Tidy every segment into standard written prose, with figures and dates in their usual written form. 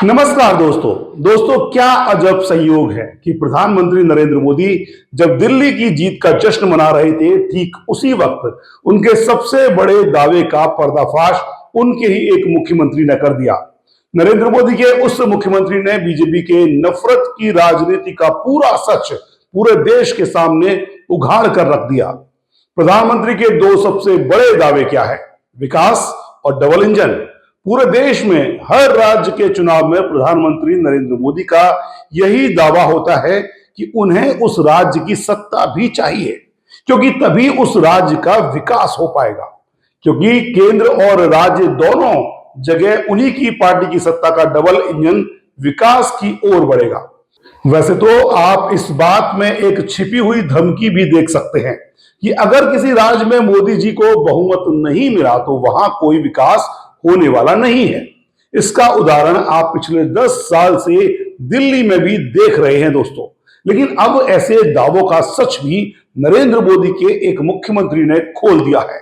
नमस्कार दोस्तों क्या अजब संयोग है कि प्रधानमंत्री नरेंद्र मोदी जब दिल्ली की जीत का जश्न मना रहे थे, ठीक उसी वक्त उनके सबसे बड़े दावे का पर्दाफाश उनके ही एक मुख्यमंत्री ने कर दिया। नरेंद्र मोदी के उस मुख्यमंत्री ने बीजेपी के नफरत की राजनीति का पूरा सच पूरे देश के सामने उघाड़ कर रख दिया। प्रधानमंत्री के दो सबसे बड़े दावे क्या है? विकास और डबल इंजन। पूरे देश में हर राज्य के चुनाव में प्रधानमंत्री नरेंद्र मोदी का यही दावा होता है कि उन्हें उस राज्य की सत्ता भी चाहिए, क्योंकि तभी उस राज्य का विकास हो पाएगा। क्योंकि केंद्र और राज्य दोनों जगह उन्हीं की पार्टी की सत्ता का डबल इंजन विकास की ओर बढ़ेगा। वैसे तो आप इस बात में एक छिपी हुई धमकी भी देख सकते हैं कि अगर किसी राज्य में मोदी जी को बहुमत नहीं मिला तो वहां कोई विकास होने वाला नहीं है। इसका उदाहरण आप पिछले 10 साल से दिल्ली में भी देख रहे हैं दोस्तों। लेकिन अब ऐसे दावों का सच भी नरेंद्र मोदी के एक मुख्यमंत्री ने खोल दिया है।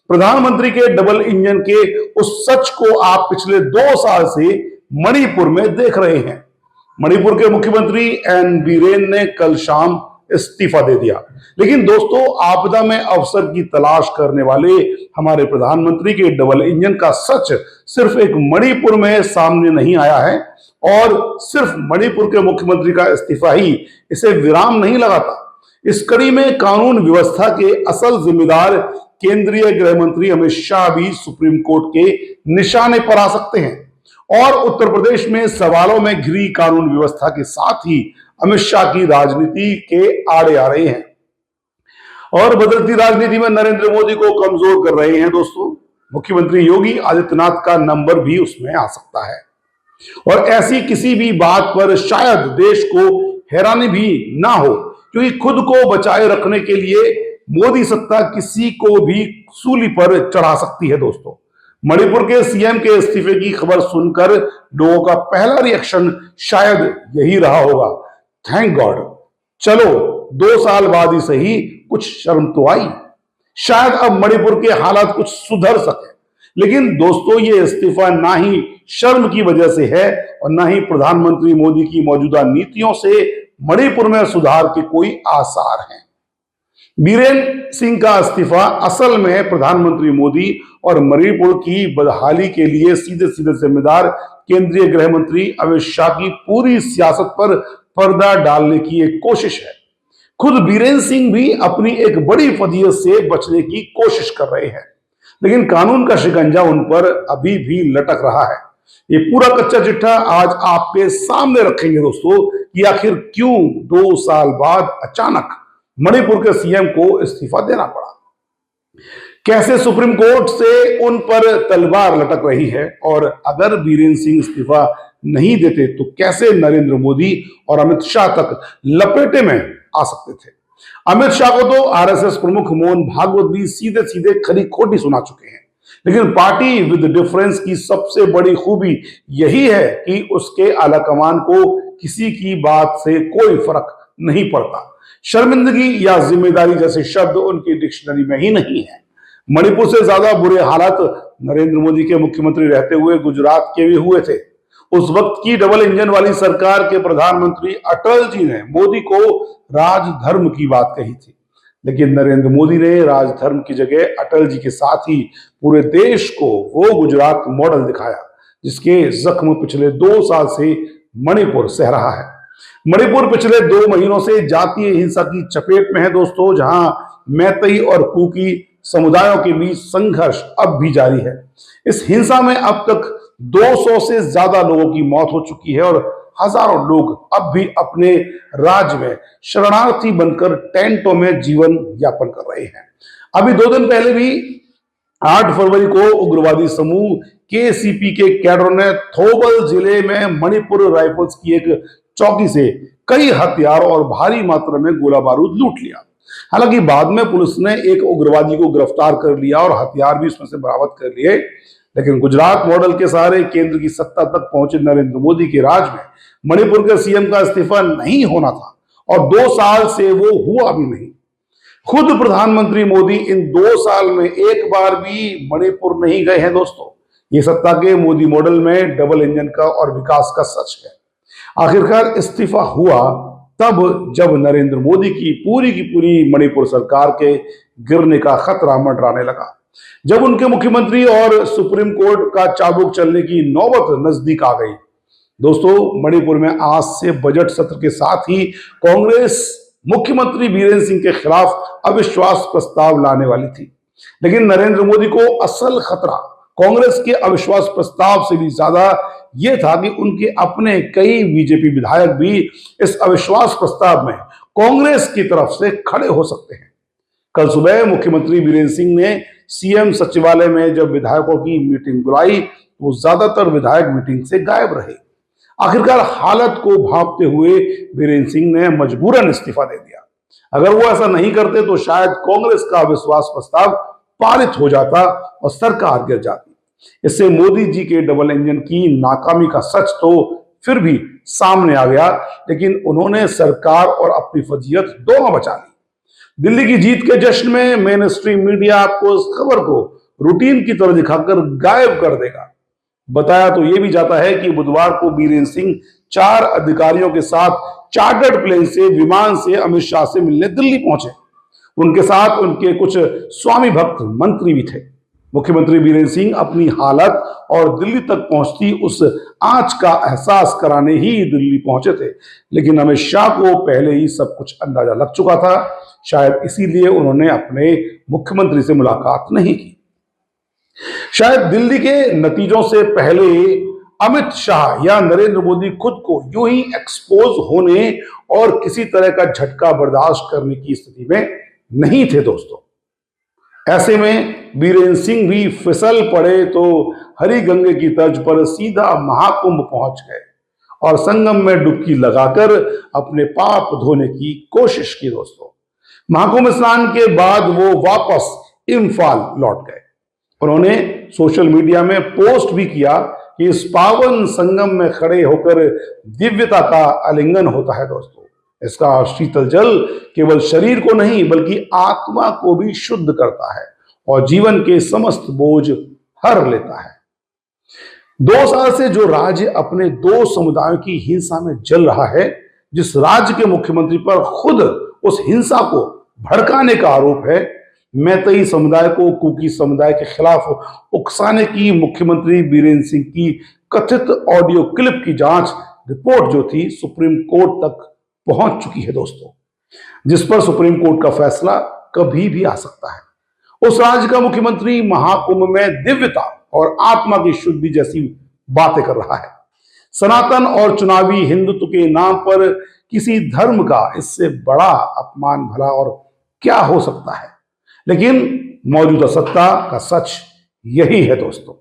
प्रधानमंत्री के डबल इंजन के उस सच को आप पिछले 2 साल से मणिपुर में देख रहे हैं। मणिपुर के मुख्यमंत्री एन बीरेन ने कल शाम इस्तीफा दे दिया। लेकिन दोस्तों, आपदा में अवसर की तलाश करने वाले हमारे प्रधानमंत्री के डबल इंजन का सच सिर्फ एक मणिपुर में सामने नहीं आया है, और सिर्फ मणिपुर के मुख्यमंत्री का इस्तीफा ही इसे विराम नहीं लगाता। इस कड़ी में कानून व्यवस्था के असल जिम्मेदार केंद्रीय गृह मंत्री अमित शाह भी सुप्रीम कोर्ट के निशाने पर आ सकते हैं, और उत्तर प्रदेश में सवालों में घिरी कानून व्यवस्था के साथ ही अमित शाह की राजनीति के आड़े आ रहे हैं और बदलती राजनीति में नरेंद्र मोदी को कमजोर कर रहे हैं। दोस्तों, मुख्यमंत्री योगी आदित्यनाथ का नंबर भी उसमें आ सकता है, और ऐसी किसी भी बात पर शायद देश को हैरानी भी ना हो, क्योंकि खुद को बचाए रखने के लिए मोदी सत्ता किसी को भी सूली पर चढ़ा सकती है। दोस्तों, मणिपुर के सीएम के इस्तीफे की खबर सुनकर लोगों का पहला रिएक्शन शायद यही रहा होगा, थैंक गॉड, चलो 2 साल बाद ही सही कुछ शर्म तो आई, शायद अब मणिपुर के हालात कुछ सुधर सके। लेकिन दोस्तों, ये इस्तीफा ना ही शर्म की वजह से है और ना ही प्रधानमंत्री मोदी की मौजूदा नीतियों से मणिपुर में सुधार के कोई आसार हैं। बीरेन सिंह का इस्तीफा असल में प्रधानमंत्री मोदी और मणिपुर की बदहाली के लिए सीधे सीधे जिम्मेदार केंद्रीय गृह मंत्री अमित शाह की पूरी सियासत पर पर्दा डालने की एक कोशिश है। खुद बीरेन सिंह भी अपनी एक बड़ी फजीहत से बचने की कोशिश कर रहे हैं, लेकिन कानून का शिकंजा उन पर अभी भी लटक रहा है। ये पूरा कच्चा चिट्ठा आज आपके सामने रखेंगे दोस्तों कि आखिर क्यों 2 साल बाद अचानक मणिपुर के सीएम को इस्तीफा देना पड़ा, कैसे सुप्रीम कोर्ट से उन पर तलवार लटक रही है, और अगर बीरेन सिंह इस्तीफा नहीं देते तो कैसे नरेंद्र मोदी और अमित शाह तक लपेटे में आ सकते थे। अमित शाह को तो आरएसएस प्रमुख मोहन भागवत भी सीधे सीधे खरी खोटी सुना चुके हैं, लेकिन पार्टी विद डिफरेंस की सबसे बड़ी खूबी यही है कि उसके आलाकमान को किसी की बात से कोई फर्क नहीं पड़ता। शर्मिंदगी या जिम्मेदारी जैसे शब्द उनकी डिक्शनरी में ही नहीं है। मणिपुर से ज्यादा बुरे हालात नरेंद्र मोदी के मुख्यमंत्री रहते हुए गुजरात के भी हुए थे। उस वक्त की डबल इंजन वाली सरकार के प्रधानमंत्री अटल जी ने मोदी को राजधर्म की बात कही थी, लेकिन नरेंद्र मोदी ने राजधर्म की जगह अटल जी के साथ ही पूरे देश को वो गुजरात मॉडल दिखाया जिसके जख्म पिछले 2 साल से मणिपुर सह रहा है। मणिपुर पिछले 2 महीनों से जातीय हिंसा की चपेट में है दोस्तों, जहां मैतई और कुकी समुदायों के बीच संघर्ष अब भी जारी है। इस हिंसा में अब तक 200 से ज्यादा लोगों की मौत हो चुकी है और हजारों लोग अब भी अपने राज्य में शरणार्थी बनकर टेंटों में जीवन यापन कर रहे हैं। अभी 2 दिन पहले भी 8 फरवरी को उग्रवादी समूह केसीपी के कैडरों ने थोबल जिले में मणिपुर राइफल्स की एक चौकी से कई हथियार और भारी मात्रा में गोला बारूद लूट लिया। हालांकि बाद में पुलिस ने एक उग्रवादी को गिरफ्तार कर लिया और हथियार भी उसमें से बरामद कर लिए, लेकिन गुजरात मॉडल के सहारे केंद्र की सत्ता तक पहुंचे नरेंद्र मोदी के राज में मणिपुर के सीएम का इस्तीफा नहीं होना था, और 2 साल से वो हुआ भी नहीं। खुद प्रधानमंत्री मोदी इन 2 साल में एक बार भी मणिपुर नहीं गए हैं दोस्तों। ये सत्ता के मोदी मॉडल में डबल इंजन का और विकास का सच है। आखिरकार इस्तीफा हुआ तब जब नरेंद्र मोदी की पूरी मणिपुर सरकार के गिरने का खतरा मंडराने लगा, जब उनके मुख्यमंत्री और सुप्रीम कोर्ट का चाबुक चलने की नौबत नजदीक आ गई। दोस्तों, मणिपुर में आज से बजट सत्र के साथ ही कांग्रेस मुख्यमंत्री बीरेंद्र सिंह के खिलाफ अविश्वास प्रस्ताव लाने वाली थी, लेकिन नरेंद्र मोदी को असल खतरा कांग्रेस के अविश्वास प्रस्ताव से भी ज्यादा यह था कि उनके अपने कई बीजेपी विधायक भी इस अविश्वास प्रस्ताव में कांग्रेस की तरफ से खड़े हो सकते हैं। कल सुबह मुख्यमंत्री बीरेंद्र सिंह ने सीएम सचिवालय में जब विधायकों की मीटिंग बुलाई तो ज्यादातर विधायक मीटिंग से गायब रहे। आखिरकार हालत को भांपते हुए बीरेंद्र सिंह ने मजबूरन इस्तीफा दे दिया। अगर वो ऐसा नहीं करते तो शायद कांग्रेस का अविश्वास प्रस्ताव पारित हो जाता और सरकार गिर जाती। इससे मोदी जी के डबल इंजन की नाकामी का सच तो फिर भी सामने आ गया, लेकिन उन्होंने सरकार और अपनी फजीहत दोनों बचा ली। दिल्ली की जीत के जश्न में मेन स्ट्रीम मीडिया आपको इस खबर को रूटीन की तरह दिखाकर गायब कर देगा। बताया तो यह भी जाता है कि बुधवार को बीरेंद्र सिंह 4 अधिकारियों के साथ चार्टर्ड प्लेन से विमान से अमित शाह से मिलने दिल्ली पहुंचे। उनके साथ उनके कुछ स्वामी भक्त मंत्री भी थे। मुख्यमंत्री बीरेंद्र सिंह अपनी हालत और दिल्ली तक पहुंचती उस आंच का एहसास कराने ही दिल्ली पहुंचे थे, लेकिन अमित शाह को पहले ही सब कुछ अंदाजा लग चुका था। शायद इसीलिए उन्होंने अपने मुख्यमंत्री से मुलाकात नहीं की। शायद दिल्ली के नतीजों से पहले अमित शाह या नरेंद्र मोदी खुद को यूं ही एक्सपोज होने और किसी तरह का झटका बर्दाश्त करने की स्थिति में नहीं थे। दोस्तों, ऐसे में बीरेंद्र सिंह भी फिसल पड़े तो हरी गंगे की तर्ज पर सीधा महाकुंभ पहुंच गए और संगम में डुबकी लगाकर अपने पाप धोने की कोशिश की। दोस्तों, महाकुंभ स्नान के बाद वो वापस इम्फाल लौट गए। उन्होंने सोशल मीडिया में पोस्ट भी किया कि इस पावन संगम में खड़े होकर दिव्यता का आलिंगन होता है। दोस्तों, इसका शीतल जल केवल शरीर को नहीं बल्कि आत्मा को भी शुद्ध करता है और जीवन के समस्त बोझ हर लेता है। 2 साल से जो राज्य अपने 2 समुदायों की हिंसा में जल रहा है, जिस राज्य के मुख्यमंत्री पर खुद उस हिंसा को भड़काने का आरोप है, मैतेई समुदाय को कुकी समुदाय के खिलाफ उकसाने की मुख्यमंत्री बीरेंद्र सिंह की कथित ऑडियो क्लिप की जांच रिपोर्ट जो थी सुप्रीम कोर्ट तक पहुंच चुकी है। दोस्तों, जिस पर सुप्रीम कोर्ट का फैसला कभी भी आ सकता है। उस राज्य का मुख्यमंत्री महाकुंभ में दिव्यता और आत्मा की शुद्धि जैसी बातें कर रहा है। सनातन और चुनावी हिंदुत्व के नाम पर किसी धर्म का इससे बड़ा अपमान भला और क्या हो सकता है। लेकिन मौजूदा सत्ता का सच यही है। दोस्तों,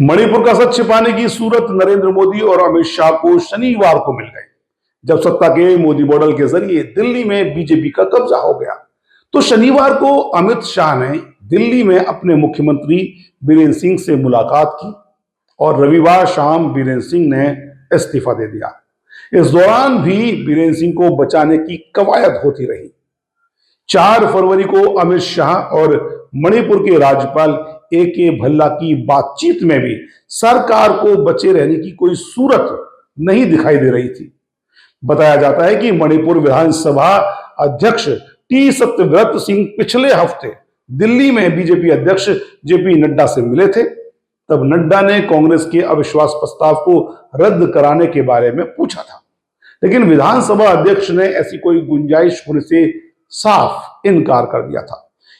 मणिपुर का सच छिपाने की सूरत नरेंद्र मोदी और अमित शाह को शनिवार को मिल गई, जब सत्ता के मोदी मॉडल के जरिए दिल्ली में बीजेपी का कब्जा हो गया। तो शनिवार को अमित शाह ने दिल्ली में अपने मुख्यमंत्री बीरेंद्र सिंह से मुलाकात की और रविवार शाम बीरेंद्र सिंह ने इस्तीफा दे दिया। इस दौरान भी बीरेंद्र सिंह को बचाने की कवायद होती रही। 4 फरवरी को अमित शाह और मणिपुर के राज्यपाल AK भल्ला की बातचीत में भी सरकार को बचे रहने की कोई सूरत नहीं दिखाई दे रही थी। बताया जाता है कि मणिपुर विधानसभा अध्यक्ष टी सत्यव्रत सिंह पिछले हफ्ते दिल्ली में बीजेपी अध्यक्ष JP नड्डा से मिले थे। तब नड्डा ने कांग्रेस के अविश्वास प्रस्ताव को रद्द कराने के बारे में पूछा था, लेकिन विधानसभा अध्यक्ष ने ऐसी कोई गुंजाइश होने से साफ इनकार कर दिया था,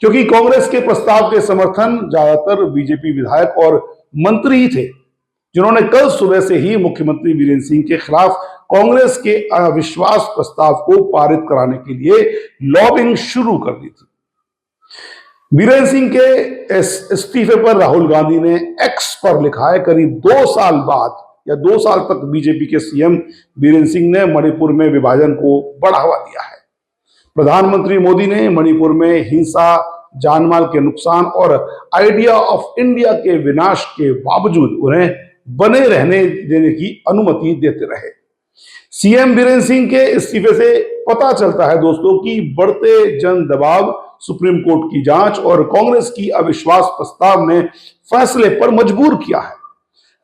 क्योंकि कांग्रेस के प्रस्ताव के समर्थन ज्यादातर बीजेपी विधायक और मंत्री ही थे, जिन्होंने कल सुबह से ही मुख्यमंत्री बीरेंद्र सिंह के खिलाफ कांग्रेस के अविश्वास प्रस्ताव को पारित कराने के लिए लॉबिंग शुरू कर दी थी। बीरेंद्र सिंह के इस्तीफे पर राहुल गांधी ने एक्स पर लिखा है, करीब 2 साल बाद या 2 साल तक बीजेपी के सीएम बीरेंद्र सिंह ने मणिपुर में विभाजन को बढ़ावा दिया है। प्रधानमंत्री मोदी ने मणिपुर में हिंसा, जानमाल के नुकसान और आइडिया ऑफ इंडिया के विनाश के बावजूद उन्हें बने रहने देने की अनुमति देते रहे। सीएम बीरेंद्र सिंह के इस्तीफे से पता चलता है दोस्तों कि बढ़ते जन दबाव सुप्रीम कोर्ट की जांच और कांग्रेस की अविश्वास प्रस्ताव ने फैसले पर मजबूर किया है।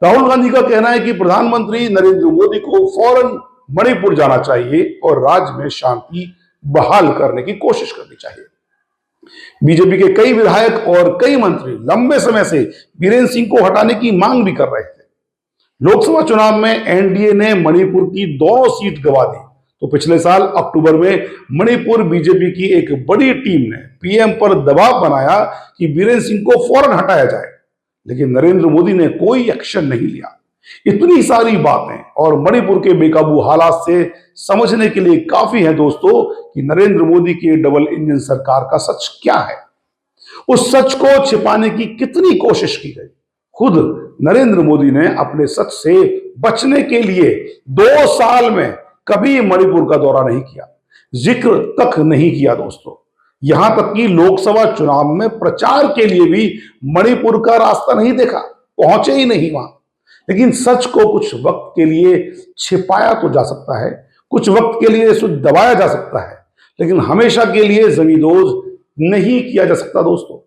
राहुल गांधी का कहना है कि प्रधानमंत्री नरेंद्र मोदी को फौरन मणिपुर जाना चाहिए और राज्य में शांति बहाल करने की कोशिश करनी चाहिए। बीजेपी के कई विधायक और कई मंत्री लंबे समय से बीरेन्द्र सिंह को हटाने की मांग भी कर रहे थे। लोकसभा चुनाव में एनडीए ने मणिपुर की दोनों सीट गंवा दी, तो पिछले साल अक्टूबर में मणिपुर बीजेपी की एक बड़ी टीम ने पीएम पर दबाव बनाया कि बीरेन्द्र सिंह को फौरन हटाया जाए, लेकिन नरेंद्र मोदी ने कोई एक्शन नहीं लिया। इतनी सारी बातें और मणिपुर के बेकाबू हालात से समझने के लिए काफी है दोस्तों कि नरेंद्र मोदी की डबल इंजन सरकार का सच क्या है। उस सच को छिपाने की कितनी कोशिश की गई। खुद नरेंद्र मोदी ने अपने सच से बचने के लिए 2 साल में कभी मणिपुर का दौरा नहीं किया, जिक्र तक नहीं किया दोस्तों। यहां तक कि लोकसभा चुनाव में प्रचार के लिए भी मणिपुर का रास्ता नहीं देखा, पहुंचे ही नहीं वहां। लेकिन सच को कुछ वक्त के लिए छिपाया तो जा सकता है, कुछ वक्त के लिए इसे दबाया जा सकता है, लेकिन हमेशा के लिए जमींदोज नहीं किया जा सकता दोस्तों।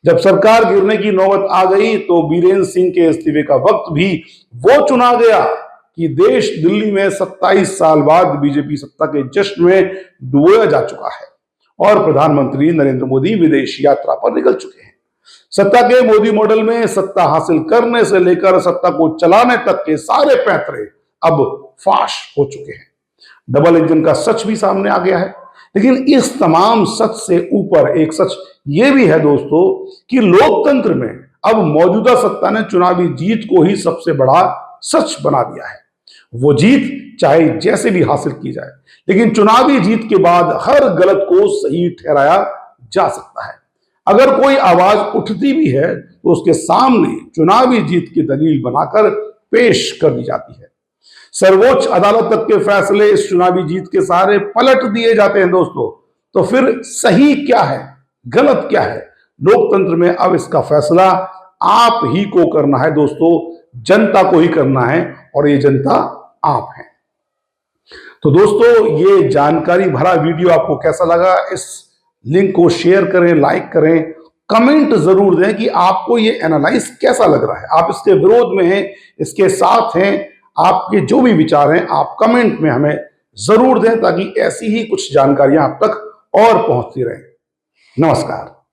जब सरकार गिरने की नौबत आ गई तो बीरेन्द्र सिंह के इस्तीफे का वक्त भी वो चुना गया कि देश दिल्ली में 27 साल बाद बीजेपी सत्ता के जश्न में डुबोया जा चुका है और प्रधानमंत्री नरेंद्र मोदी विदेश यात्रा पर निकल चुके हैं। सत्ता के मोदी मॉडल में सत्ता हासिल करने से लेकर सत्ता को चलाने तक के सारे पैंतरे अब फाश हो चुके हैं। डबल इंजन का सच भी सामने आ गया है, लेकिन इस तमाम सच से ऊपर एक सच ये भी है दोस्तों कि लोकतंत्र में अब मौजूदा सत्ता ने चुनावी जीत को ही सबसे बड़ा सच बना दिया है। वो जीत चाहे जैसे भी हासिल की जाए, लेकिन चुनावी जीत के बाद हर गलत को सही ठहराया जा सकता है। अगर कोई आवाज उठती भी है तो उसके सामने चुनावी जीत की दलील बनाकर पेश कर दी जाती है। सर्वोच्च अदालत तक के फैसले इस चुनावी जीत के सहारे पलट दिए जाते हैं दोस्तों। तो फिर सही क्या है, गलत क्या है? लोकतंत्र में अब इसका फैसला आप ही को करना है दोस्तों, जनता को ही करना है, और ये जनता आप हैं। तो दोस्तों, ये जानकारी भरा वीडियो आपको कैसा लगा? इस लिंक को शेयर करें, लाइक करें, कमेंट जरूर दें कि आपको ये एनालाइज कैसा लग रहा है। आप इसके विरोध में हैं, इसके साथ हैं, आपके जो भी विचार हैं आप कमेंट में हमें जरूर दें, ताकि ऐसी ही कुछ जानकारियां आप तक और पहुंचती रहें। नमस्कार।